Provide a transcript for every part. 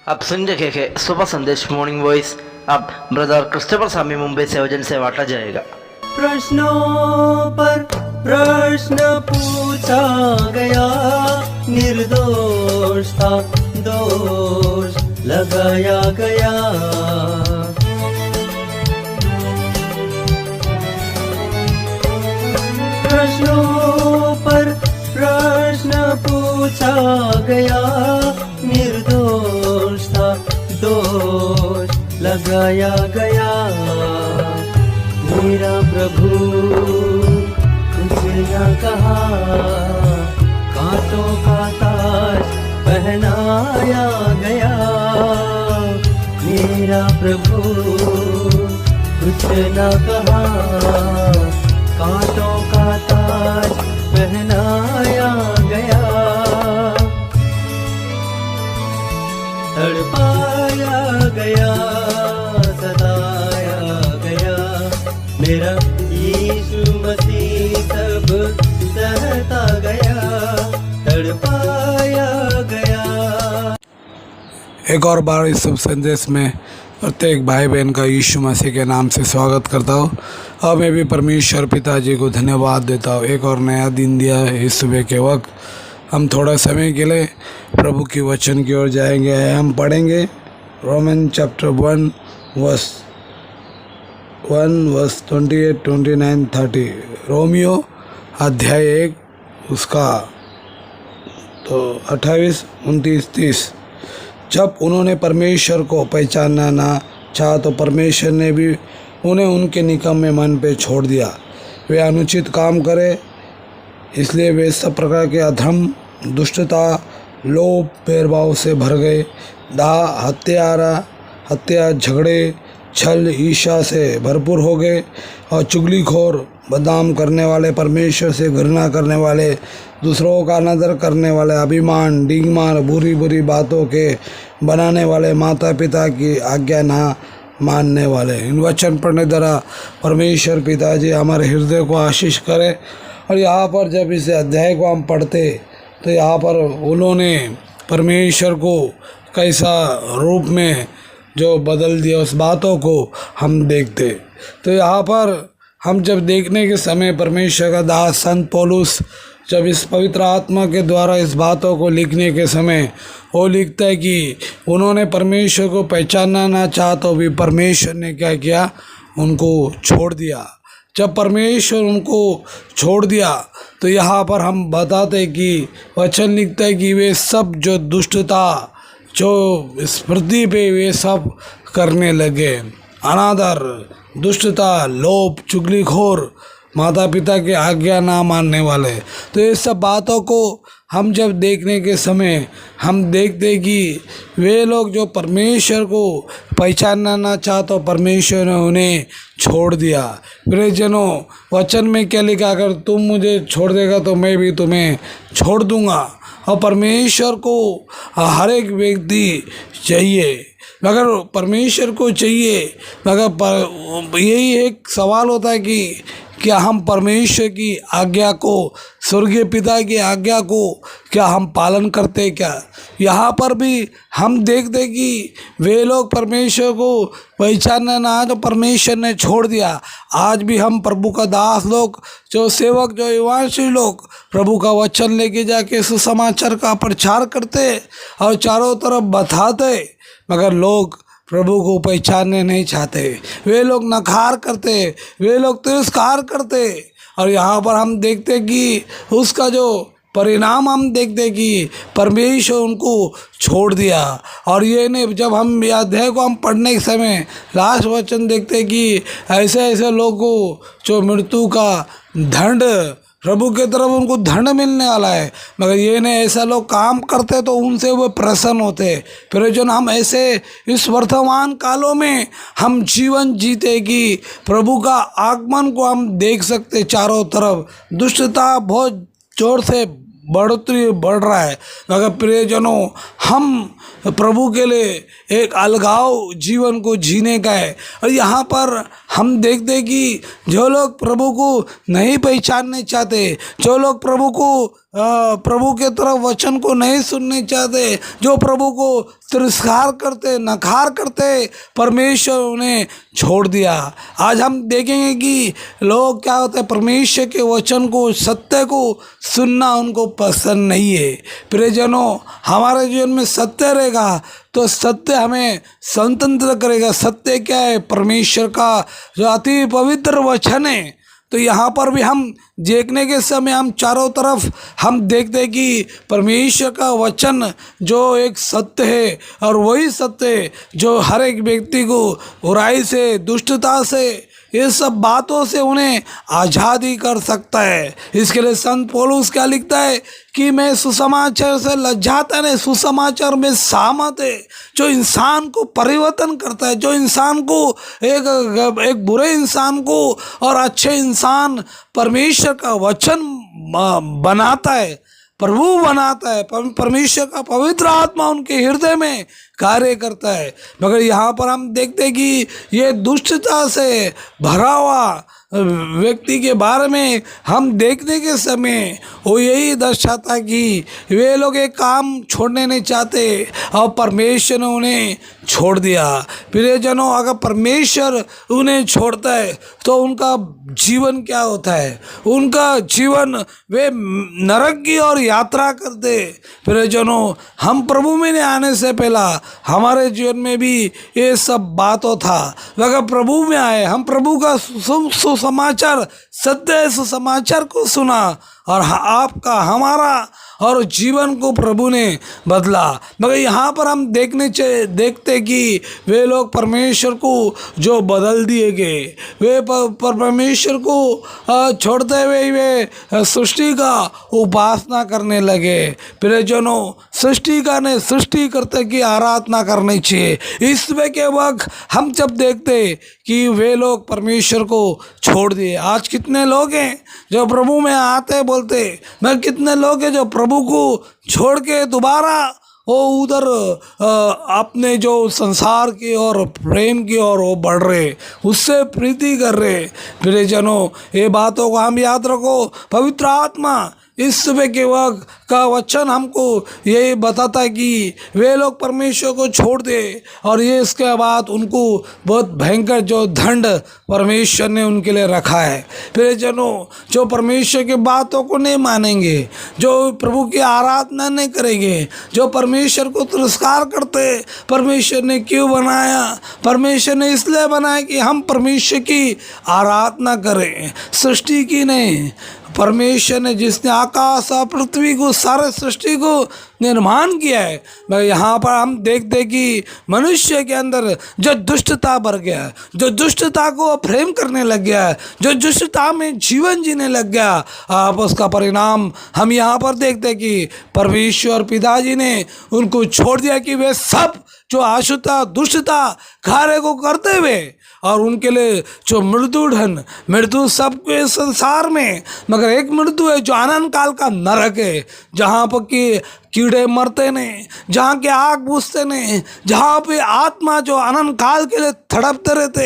आप सुन रहे थे सुबह संदेश मॉर्निंग वॉइस। अब ब्रदर क्रिस्टोफर स्वामी मुंबई से वजन से बांटा जाएगा। प्रश्नों पर प्रश्न पूछा गया, निर्दोष था दोष लगाया गया। प्रश्नों पर प्रश्न पूछा गया, निर्दोष था दोष लगाया गया। मेरा प्रभु कुछ न कहा, कांटों का ताज पहनाया गया। मेरा प्रभु कुछ न कहा, कांटों का ताज पहनाया गया। तड़पाया गया, सताया गया, मेरा यीशु मसीह सब सहता गया, तड़पाया गया। एक और बार इस शुभ संदेश में प्रत्येक भाई बहन का यीशु मसीह के नाम से स्वागत करता हूँ। और मैं भी परमेश्वर पिताजी को धन्यवाद देता हूँ। एक और नया दिन दिया है। इस सुबह के वक्त हम थोड़ा समय के लिए प्रभु की वचन की ओर जाएंगे। हम पढ़ेंगे रोमन चैप्टर 1 वर्स 28, 29, 30। रोमियो अध्याय 1 उसका तो 28, 29, 30। जब उन्होंने परमेश्वर को पहचानना ना चाहा तो परमेश्वर ने भी उन्हें उनके निकम्मे मन पे छोड़ दिया। वे अनुचित काम करें, इसलिए वे सब प्रकार के अधर्म, दुष्टता, लोभ, भेदभाव से भर गए। दाह, हत्या, झगड़े, छल, ईर्ष्या से भरपूर हो गए और चुगलीखोर, बदनाम करने वाले, परमेश्वर से घृणा करने वाले, दूसरों का नजर करने वाले, अभिमान, डींगमार, बुरी बुरी बातों के बनाने वाले, माता पिता की आज्ञा ना मानने वाले। इन वचन पढ़ने द्वारा परमेश्वर पिताजी हमारे हृदय को आशीष करे। और यहाँ पर जब इस अध्याय को हम पढ़ते तो यहाँ पर उन्होंने परमेश्वर को कैसा रूप में जो बदल दिया, उस बातों को हम देखते। तो यहाँ पर हम जब देखने के समय परमेश्वर का दास संत पौलुस जब इस पवित्र आत्मा के द्वारा इस बातों को लिखने के समय वो लिखता है कि उन्होंने परमेश्वर को पहचानना ना चाहा तो भी परमेश्वर ने क्या किया, उनको छोड़ दिया। जब परमेश्वर उनको छोड़ दिया तो यहाँ पर हम बताते कि वचन लिखता है कि वे सब जो दुष्टता जो इस पृथ्वी पे वे सब करने लगे, अनादर, दुष्टता, लोभ, चुगलीखोर, माता पिता की आज्ञा ना मानने वाले। तो ये सब बातों को हम जब देखने के समय हम देखते कि वे लोग जो परमेश्वर को पहचानना ना चाह तो परमेश्वर ने उन्हें छोड़ दिया। प्रियजनों, वचन में क्या लिखा, अगर तुम मुझे छोड़ देगा तो मैं भी तुम्हें छोड़ दूंगा। और परमेश्वर को हर एक व्यक्ति चाहिए, मगर परमेश्वर को चाहिए, मगर यही एक सवाल होता है कि क्या हम परमेश्वर की आज्ञा को, स्वर्गीय पिता की आज्ञा को क्या हम पालन करते क्या? यहाँ पर भी हम देखते कि वे लोग परमेश्वर को पहचानना ना तो परमेश्वर ने छोड़ दिया। आज भी हम प्रभु का दास लोग, जो सेवक, जो युवांशी लोग प्रभु का वचन लेके जाके सुसमाचार का प्रचार करते और चारों तरफ बताते, मगर लोग प्रभु को पहचानने नहीं चाहते। वे लोग नकार करते, वे लोग तिरस्कार करते। और यहाँ पर हम देखते कि उसका जो परिणाम हम देखते कि परमेश्वर उनको छोड़ दिया। और ये नहीं, जब हम यह अध्याय को हम पढ़ने के समय लास्ट वचन देखते कि ऐसे ऐसे लोगों को जो मृत्यु का दंड, प्रभु के तरफ उनको दंड मिलने वाला है, मगर ये नहीं, ऐसा लोग काम करते तो उनसे वो प्रसन्न होते। फिर जो हम ऐसे इस वर्तमान कालों में हम जीवन जीते कि प्रभु का आगमन को हम देख सकते। चारों तरफ दुष्टता बहुत जोर से बढ़ रहा है, मगर प्रियजनों, हम प्रभु के लिए एक अलगाव जीवन को जीने का है। और यहाँ पर हम देखते हैं कि जो लोग प्रभु को नहीं पहचानने चाहते, जो लोग प्रभु को प्रभु के तरफ वचन को नहीं सुनने चाहते, जो प्रभु को तिरस्कार करते, नकार करते, परमेश्वर उन्हें छोड़ दिया। आज हम देखेंगे कि लोग क्या होते हैं, परमेश्वर के वचन को, सत्य को सुनना उनको पसंद नहीं है। प्रियजनों, हमारे जीवन में सत्य रहेगा तो सत्य हमें स्वतंत्र करेगा। सत्य क्या है? परमेश्वर का जो अति पवित्र वचन है। तो यहाँ पर भी हम देखने के समय हम चारों तरफ हम देखते हैं कि परमेश्वर का वचन जो एक सत्य है, और वही सत्य है जो हर एक व्यक्ति को बुराई से, दुष्टता से, ये सब बातों से उन्हें आज़ादी कर सकता है। इसके लिए संत पौलुस क्या लिखता है कि मैं सुसमाचार से लज्जाता नहीं, सुसमाचार में सहमत है, जो इंसान को परिवर्तन करता है, जो इंसान को एक बुरे इंसान को और अच्छे इंसान परमेश्वर का वचन बनाता है, प्रभु बनाता है। परमेश्वर का पवित्र आत्मा उनके हृदय में कार्य करता है। मगर यहाँ पर हम देखते हैं कि ये दुष्टता से भरा हुआ व्यक्ति के बारे में हम देखने के समय वो यही दर्शाता कि वे लोग एक काम छोड़ने नहीं चाहते और परमेश्वर ने उन्हें छोड़ दिया। प्रियजनों, अगर परमेश्वर उन्हें छोड़ता है तो उनका जीवन क्या होता है? उनका जीवन वे नरक की ओर यात्रा करते। प्रियजनों, हम प्रभु में नहीं आने से पहला हमारे जीवन में भी ये सब बातों था। अगर प्रभु में आए, हम प्रभु का सुसमाचार, सत्य सुसमाचार को सुना और आपका, हमारा और जीवन को प्रभु ने बदला। मगर यहाँ पर हम देखते कि वे लोग परमेश्वर को जो बदल दिए गए, वे परमेश्वर को छोड़ते हुए वे सृष्टि का उपासना करने लगे। प्रियजनों, सृष्टिका ने सृष्टिकर्ता की आराधना करनी चाहिए। इसमें के वक्त हम जब देखते कि वे लोग परमेश्वर को छोड़ दिए। आज कितने लोग हैं जो प्रभु में आते बोलते, मैं कितने लोग हैं जो प्रभु को छोड़ के दोबारा वो उधर अपने जो संसार की और प्रेम की ओर वो बढ़ रहे, उससे प्रीति कर रहे। प्रियजनों, ये बातों को हम याद रखो। पवित्र आत्मा इस सुबह के वक्त का वचन हमको यही बताता है कि वे लोग परमेश्वर को छोड़ दे और ये इसके बाद उनको बहुत भयंकर जो दंड परमेश्वर ने उनके लिए रखा है। प्रियजनों, जो परमेश्वर की बातों को नहीं मानेंगे, जो प्रभु की आराधना नहीं करेंगे, जो परमेश्वर को तिरस्कार करते, परमेश्वर ने क्यों बनाया? परमेश्वर ने इसलिए बनाया कि हम परमेश्वर की आराधना करें, सृष्टि की नहीं। परमेश्वर ने जिसने आकाश और पृथ्वी को, सारे सृष्टि को निर्माण किया है, मगर यहाँ पर हम देखते कि मनुष्य के अंदर जो दुष्टता बढ़ गया है, जो दुष्टता को प्रेम करने लग गया है, जो दुष्टता में जीवन जीने लग गया, आप उसका परिणाम हम यहाँ पर देखते कि परमेश्वर पिताजी ने उनको छोड़ दिया कि वे सब जो अशुद्धता, दुष्टता कार्य को करते हुए और उनके लिए जो मृत्यु सबके संसार में, मगर एक मृत्यु है जो अनंत काल का नरक है, जहाँ पर कि कीड़े मरते नहीं, जहाँ के आग बुझते नहीं, जहाँ पे आत्मा जो अनंत काल के लिए तड़पते रहते।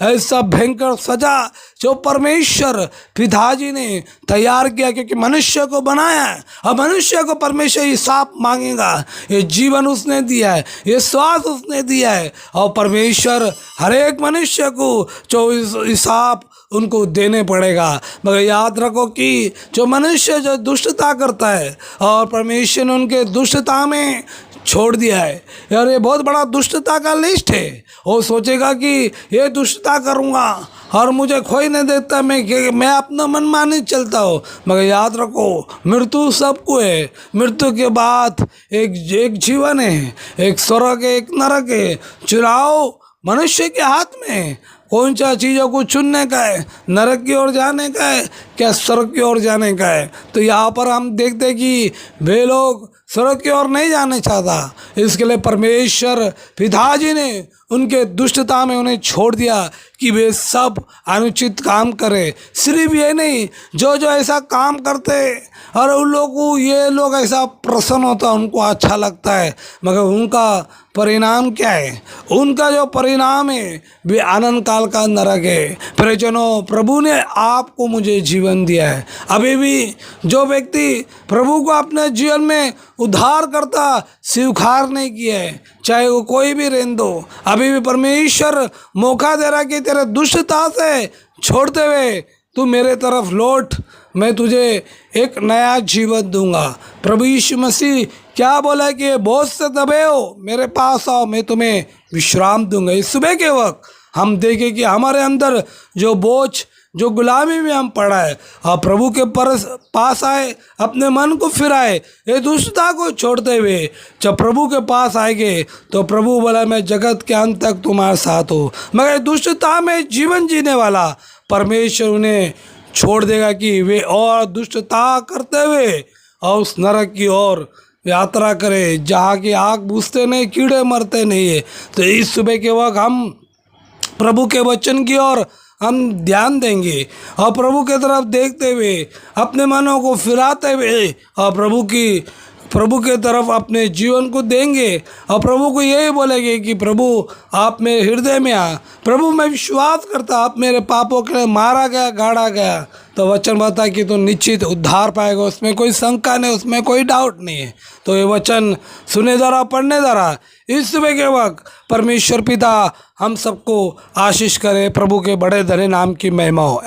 ऐसा भयंकर सजा जो परमेश्वर पिताजी ने तैयार किया, क्योंकि मनुष्य को बनाया है और मनुष्य को परमेश्वर हिसाब मांगेगा। ये जीवन उसने दिया है, ये श्वास उसने दिया है और परमेश्वर हर एक मनुष्य को जो हिसाब उनको देने पड़ेगा। मगर याद रखो कि जो मनुष्य जो दुष्टता करता है और परमेश्वर ने उनके दुष्टता में छोड़ दिया है, यार ये बहुत बड़ा दुष्टता का लिस्ट है। वो सोचेगा कि ये दुष्टता करूँगा और मुझे कोई नहीं देता, मैं अपना मनमानी चलता हूँ। मगर याद रखो, मृत्यु सबको है। मृत्यु के बाद एक जीवन है, एक स्वर्ग है, एक नरक है। चुनाव मनुष्य के हाथ में है, कौन सा चीज़ों को चुनने का है, नरक की ओर जाने का है क्या स्वर्ग की ओर जाने का है। तो यहाँ पर हम देखते कि वे लोग स्वर्ग की ओर नहीं जाने चाहता, इसके लिए परमेश्वर पिताजी ने उनके दुष्टता में उन्हें छोड़ दिया कि वे सब अनुचित काम करें। सिर्फ ये नहीं, जो जो ऐसा काम करते और उन लोगों को ये लोग ऐसा प्रसन्न होता, उनको अच्छा लगता है, मगर उनका परिणाम क्या है? उनका जो परिणाम है वे आनंद काल का नरक है। परिजनों, प्रभु ने आपको मुझे जीवन दिया है। अभी भी जो व्यक्ति प्रभु को अपने जीवन में उद्धार करता स्वीकार नहीं किया है, चाहे वो कोई भी रहने दो, अभी भी परमेश्वर मौका दे रहा कि तेरे दुष्टता से छोड़ते हुए तू मेरे तरफ लौट, मैं तुझे एक नया जीवन दूंगा। प्रभु यीशु मसीह क्या बोला कि बोझ से दबे हो, मेरे पास आओ, मैं तुम्हें विश्राम दूंगा। इस सुबह के वक्त हम देखें कि हमारे अंदर जो बोझ, जो गुलामी में हम पड़ा है, और प्रभु के पास आए, अपने मन को फिराए, ये दुष्टता को छोड़ते हुए जब प्रभु के पास आएंगे तो प्रभु बोला मैं जगत के अंत तक तुम्हारे साथ हूँ। मगर दुष्टता में जीवन जीने वाला परमेश्वर उन्हें छोड़ देगा कि वे और दुष्टता करते हुए और उस नरक की ओर यात्रा करे जहाँ की आग बुझते नहीं, कीड़े मरते नहीं है। तो इस सुबह के वक्त हम प्रभु के वचन की ओर हम ध्यान देंगे और प्रभु के तरफ देखते हुए अपने मनों को फिराते हुए और प्रभु के तरफ अपने जीवन को देंगे और प्रभु को यही बोलेंगे कि प्रभु आप मेरे हृदय में आ, प्रभु मैं विश्वास करता आप मेरे पापों के लिए मारा गया, गाड़ा गया। तो वचन बता कि तो निश्चित उद्धार पाएगा, उसमें कोई शंका नहीं, उसमें कोई डाउट नहीं है। तो ये वचन सुने द्वारा, पढ़ने द्वारा इस सुबह के वक्त परमेश्वर पिता हम सबको आशीष करे। प्रभु के बड़े धन्य नाम की महिमा हो।